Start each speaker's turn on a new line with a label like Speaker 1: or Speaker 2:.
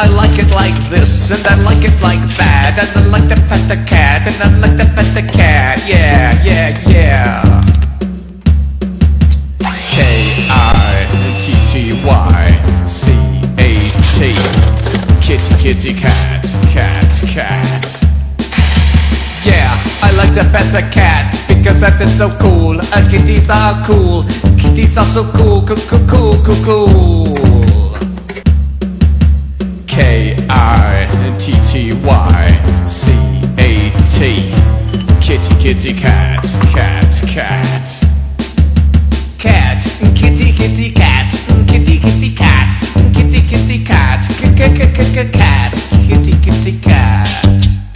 Speaker 1: I like it like this, and I like it like that, and I like to pet the cat, and I like to pet the cat. Yeah, yeah, yeah. Kitty, kitty, kitty, cat, cat, cat. Yeah, I like to pet a cat because that is so cool. Kitties are cool. Kitties are so cool, cool, cool, cool, cool, cool. Kitty, kitty, kitty, cat, cat, cat. Cat, kitty, kitty, cat, kitty, kitty, cat, kitty, kitty, cat, cat, kitty, kitty, cat.